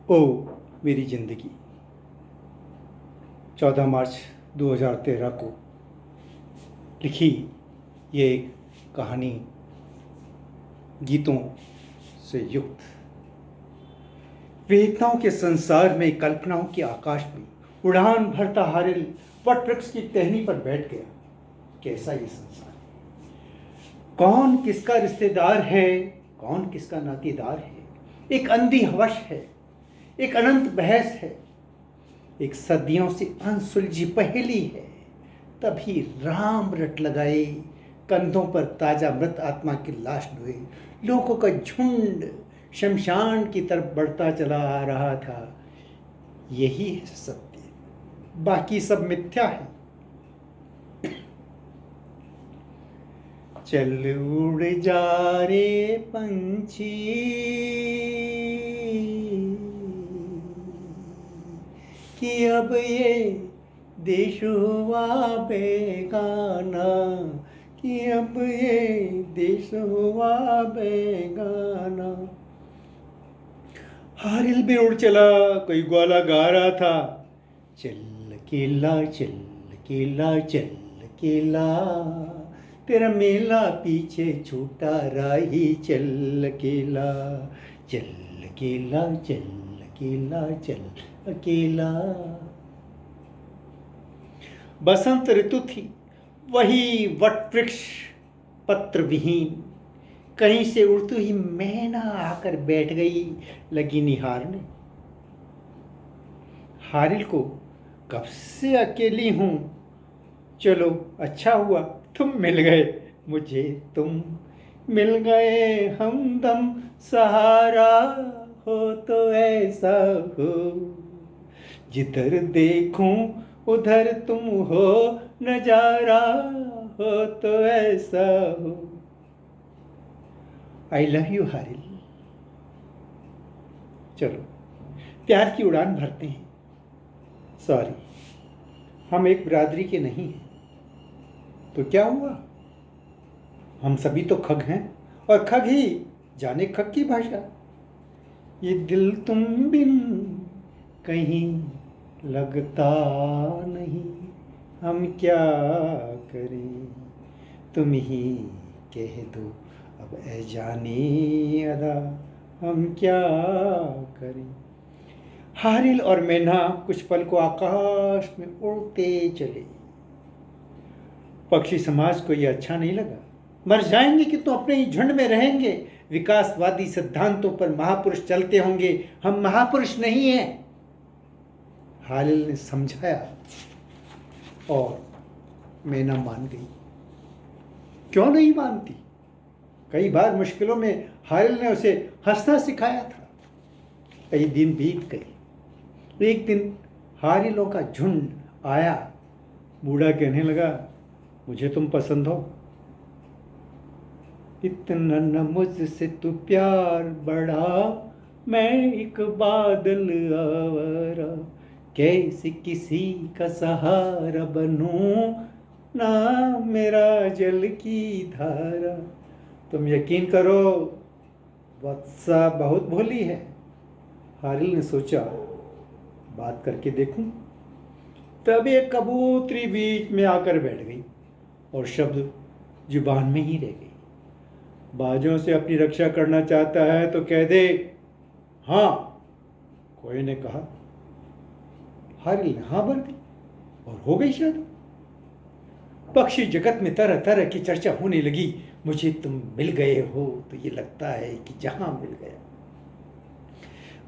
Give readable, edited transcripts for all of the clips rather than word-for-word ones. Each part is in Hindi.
ओ मेरी ज़िंदगी 14 मार्च 2013 को लिखी ये कहानी गीतों से युक्त वेदनाओं के संसार में, कल्पनाओं के आकाश में उड़ान भरता हारिल वटवृक्ष की टहनी पर बैठ गया। कैसा ये संसार है, कौन किसका रिश्तेदार है, कौन किसका नातेदार है। एक अंधी हवश है, एक अनंत बहस है, एक सदियों से अनसुलझी पहेली है। तभी राम रट लगाए, कंधों पर ताजा मृत आत्मा की लाश ढोए, लोगों का झुंड शमशान की तरफ बढ़ता चला आ रहा था। यही है सत्य, बाकी सब मिथ्या है। चल उड़ जा रे पंछी, कि अब ये देश हुआ बेगाना, कि अब ये देश हुआ बेगाना। हारिल भी उड़ चला, कोई ग्वाला गा रहा था। चल केला चल केला चल केला, तेरा मेला पीछे छूटा राही। चल केला चल केला चल केला चल अकेला। बसंत ऋतु थी, वही वटवृक्ष पत्र विहीन। कहीं से उड़ती ही मैना आकर बैठ गई, लगी निहारने। हारिल को कब से अकेली हूं, चलो अच्छा हुआ तुम मिल गए मुझे, तुम मिल गए हमदम सहारा। हो तो ऐसा हो, जिधर देखूं उधर तुम हो नजारा। हो तो ऐसा हो। I love you Haril. चलो प्यार की उड़ान भरते हैं। सॉरी, हम एक बिरादरी के नहीं हैं। तो क्या हुआ, हम सभी तो खग हैं, और खग ही जाने खग की भाषा। ये दिल तुम बिन कहीं लगता नहीं, हम क्या करें, तुम ही कह दो अब ऐ जाने अदा, हम क्या करें। हारिल और मैना कुछ पल को आकाश में उड़ते चले। पक्षी समाज को यह अच्छा नहीं लगा। मर जाएंगे कि तो अपने ही झुंड में रहेंगे। विकासवादी सिद्धांतों पर महापुरुष चलते होंगे, हम महापुरुष नहीं हैं। हारिल ने समझाया और मैना मान गई। क्यों नहीं मानती? कई बार मुश्किलों में हारिल ने उसे हंसना सिखाया था। कई दिन बीत गए। एक दिन हारिलों का झुंड आया। बूढ़ा कहने लगा, मुझे तुम पसंद हो। इतना न मुझसे तू प्यार बढ़ा, मैं एक बादल आवारा। कैसे किसी का सहारा बनूं, ना मेरा जल की धारा। तुम यकीन करो, वत्सा बहुत भोली है। हारिल ने सोचा, बात करके देखूं। तब एक कबूतरी बीच में आकर बैठ गई और शब्द जुबान में ही रह गई। बाजों से अपनी रक्षा करना चाहता है तो कह दे हाँ, कोई ने कहा। हारिल ने हाँ भर दी और हो गई शादी। पक्षी जगत में तरह तरह की चर्चा होने लगी। मुझे तुम मिल गए हो तो ये लगता है कि जहां मिल गया।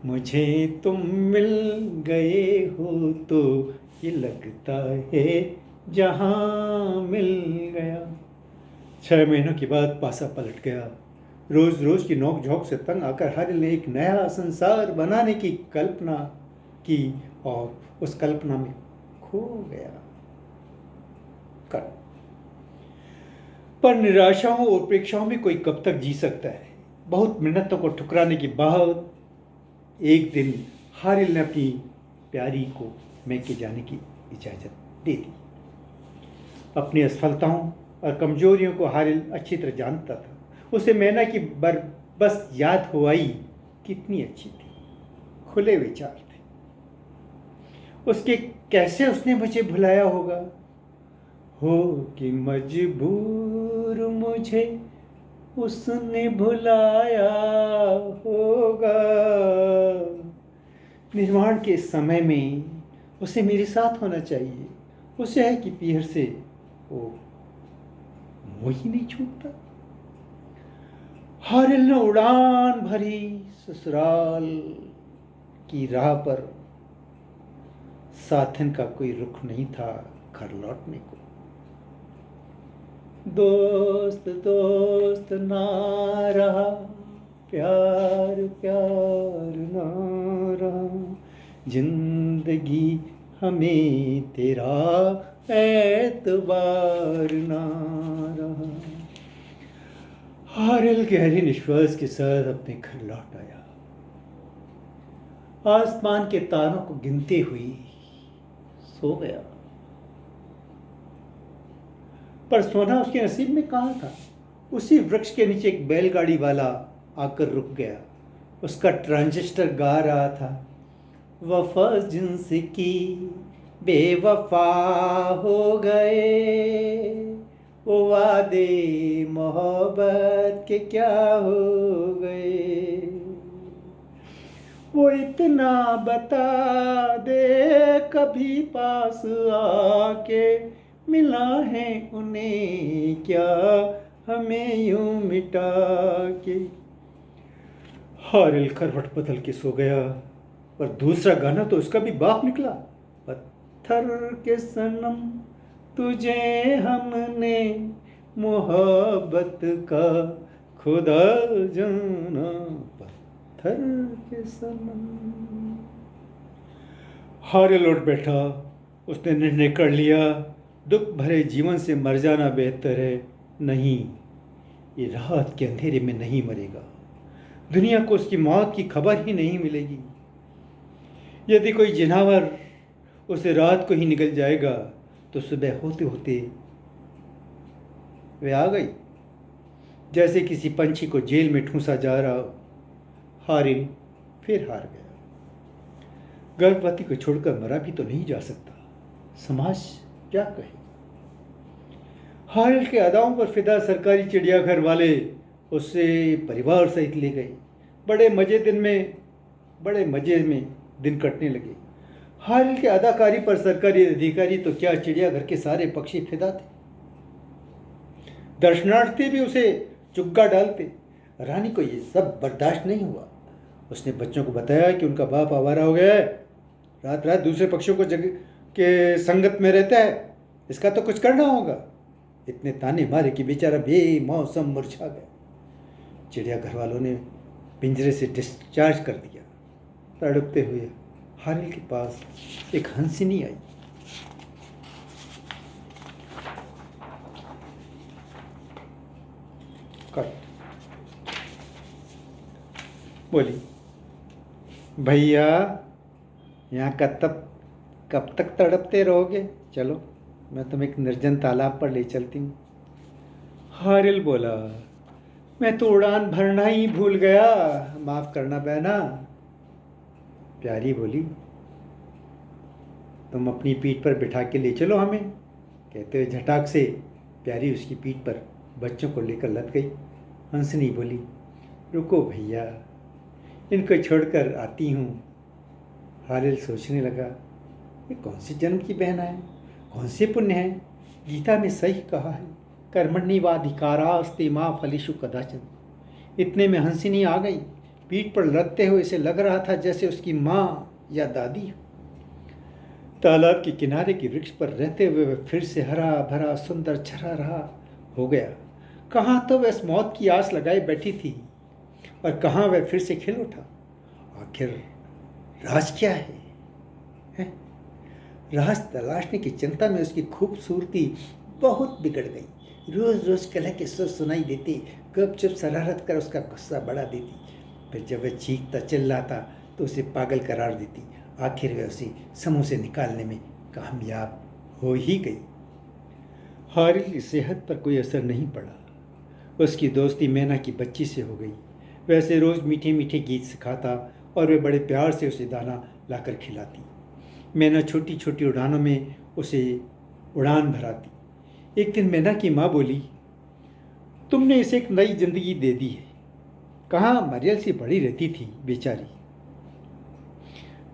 मुझे तुम मिल गए हो तो ये लगता है जहां मिल गया। 6 महीनों के बाद पासा पलट गया। रोज रोज की नोक झोंक से तंग आकर हारिल ने एक नया संसार बनाने की कल्पना की और उस कल्पना में खो गया। पर निराशाओं और उपेक्षाओं में कोई कब तक जी सकता है। बहुत मिन्नतों को ठुकराने के बाद एक दिन हारिल ने अपनी प्यारी को मैके जाने की इजाज़त दे दी। अपनी असफलताओं और कमजोरियों को हारिल अच्छी तरह जानता था। उसे मैना की बस याद हो आई, कितनी अच्छी थी, खुले विचार थे उसके। कैसे उसने मुझे भुलाया होगा, हो कि मजबूर मुझे उसने भुलाया होगा। निर्वाण के समय में उसे मेरे साथ होना चाहिए। उसे है कि पीहर से वो मुँह ही नहीं छूटता। हारिल ने उड़ान भरी ससुराल की राह पर। साथन का कोई रुख नहीं था घर लौटने को। दोस्त दोस्त ना रहा, प्यार प्यार ना रहा, जिंदगी हमें तेरा एतबार ना रहा। हारिल गहरे निश्वास के साथ अपने घर लौट आया। आसमान के तारों को गिनते हुए सो गया। पर सोना उसके नसीब में कहाँ था। उसी वृक्ष के नीचे एक बैलगाड़ी वाला आकर रुक गया। उसका ट्रांजिस्टर गा रहा था, वफा जिन्स की बेवफा हो गए, वो वादे मोहब्बत के क्या हो गए। वो इतना बता दे कभी पास आके, मिला है उन्हें क्या हमें यूं मिटा के। हारिल करवट बदल के सो गया। पर दूसरा गाना तो उसका भी बाप निकला, पत्थर के सनम तुझे हमने मोहब्बत का खुदा जाना, पत्थर के सनम। हारिल लौट बैठा। उसने निर्णय कर लिया, दुख भरे जीवन से मर जाना बेहतर है। नहीं, ये रात के अंधेरे में नहीं मरेगा। दुनिया को उसकी मौत की खबर ही नहीं मिलेगी। यदि कोई जिनावर उसे रात को ही निकल जाएगा तो सुबह होते होते वे आ गई। जैसे किसी पंछी को जेल में ठूंसा जा रहा हो। हारिल फिर हार गया। गर्भवती को छोड़कर मरा भी तो नहीं जा सकता। समाज क्या कहे। हारिल के अदाओं पर फिदा सरकारी चिड़ियाघर वाले उससे परिवार सहित ले गए। बड़े मजे में दिन कटने लगे। हारिल के अदाकारी पर सरकारी अधिकारी तो क्या, चिड़ियाघर के सारे पक्षी फिदा थे। दर्शनार्थी भी उसे चुग्गा डालते। रानी को ये सब बर्दाश्त नहीं हुआ। उसने बच्चों को बताया कि उनका बाप आवारा हो गया है, रात रात दूसरे पक्षियों को जगह के संगत में रहता है, इसका तो कुछ करना होगा। इतने ताने मारे कि बेचारा बेमौसम मुरझा गया। चिड़ियाघर वालों ने पिंजरे से डिस्चार्ज कर दिया। तड़पते हुए हारिल के पास एक हंसिनी आई। कट। बोली, भैया यहाँ कब तक तड़पते रहोगे? चलो मैं तुम्हें एक निर्जन तालाब पर ले चलती हूँ। हारिल बोला, मैं तो उड़ान भरना ही भूल गया, माफ़ करना बहना। प्यारी बोली, तुम अपनी पीठ पर बिठा के ले चलो हमें। कहते हुए झटाक से प्यारी उसकी पीठ पर बच्चों को लेकर लद गई। हंसनी बोली, रुको भैया, इनको छोड़कर आती हूँ। हारिल सोचने लगा, ये कौन से जन्म की बहना है, कौन से पुण्य है। गीता में सही कहा है, कर्मण्येवाधिकारास्ते मा फलेषु कदाचन। इतने में हंसिनी आ गई। पीठ पर लदते हुए इसे लग रहा था जैसे उसकी माँ या दादी हो। तालाब के किनारे के वृक्ष पर रहते हुए वह फिर से हरा भरा सुंदर छरा रहा हो गया। कहाँ तो वह इस मौत की आस लगाए बैठी थी और कहाँ वह फिर से खिल उठा। आखिर राज क्या है? राज तलाशने की चिंता में उसकी खूबसूरती बहुत बिगड़ गई। रोज रोज कलह के सुर सुनाई देते, गपचुप शरारत कर उसका गुस्सा बढ़ा देती। फिर जब वह चीखता चिल्लाता तो उसे पागल करार देती। आखिर वह उसे समूह से निकालने में कामयाब हो ही गई। हारिल की सेहत पर कोई असर नहीं पड़ा। उसकी दोस्ती मैना की बच्ची से हो गई। वैसे रोज़ मीठे मीठे गीत सिखाता और वे बड़े प्यार से उसे दाना लाकर खिलाती। मैना छोटी छोटी उड़ानों में उसे उड़ान भराती। एक दिन मैना की माँ बोली, तुमने इसे एक नई जिंदगी दे दी है। कहाँ मरियल सी पड़ी रहती थी बेचारी।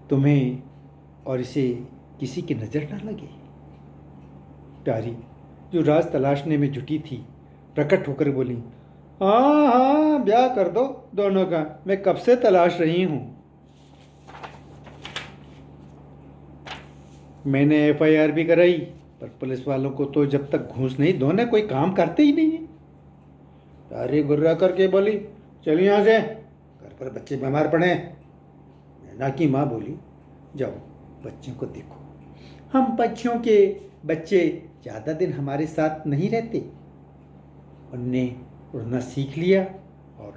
तुम्हें और इसे किसी की नज़र ना लगे। प्यारी, जो राज तलाशने में जुटी थी, प्रकट होकर बोली, हाँ हाँ, ब्याह कर दो दोनों का, मैं कब से तलाश रही हूँ। मैंने FIR भी कराई, पर पुलिस वालों को तो जब तक घूस नहीं दो ना, कोई काम करते ही नहीं है। प्यारी गुर्रा करके बोली, चल यहाँ से, घर पर बच्चे बीमार पड़े। मैना की माँ बोली, जाओ बच्चों को देखो। हम पक्षियों के बच्चे ज़्यादा दिन हमारे साथ नहीं रहते। उनने उड़ना सीख लिया और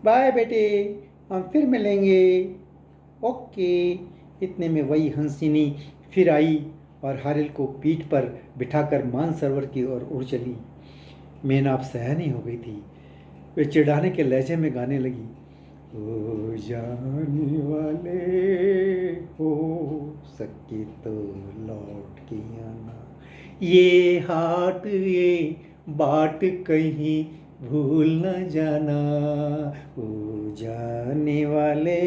बाय बेटे, हम फिर मिलेंगे। ओके। इतने में वही हंसिनी फिर आई और हारिल को पीठ पर बिठाकर मानसरोवर की ओर उड़ चली। मैना अब सहनी हो गई थी। वे चिढ़ाने के लहजे में गाने लगी, ओ जाने वाले, हो सके तो लौट के आना, ये हाट ये बाट कहीं भूल न जाना, ओ जाने वाले,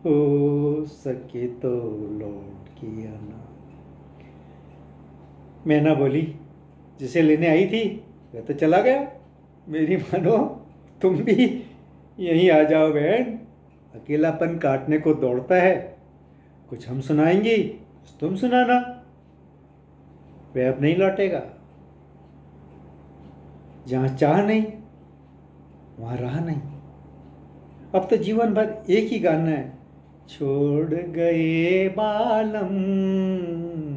हो सके तो लौट के आना। मैना बोली, जिसे लेने आई थी वह तो चला गया। मेरी मानो तुम भी यहीं आ जाओ बहन। अकेलापन काटने को दौड़ता है। कुछ हम सुनाएंगी, कुछ तुम सुनाना। वह अब नहीं लौटेगा। जहां चाह नहीं वहां राह नहीं। अब तो जीवन भर एक ही गाना है, छोड़ गए बालम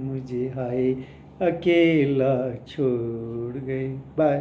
मुझे, हाय अकेला छोड़ गए। बाय।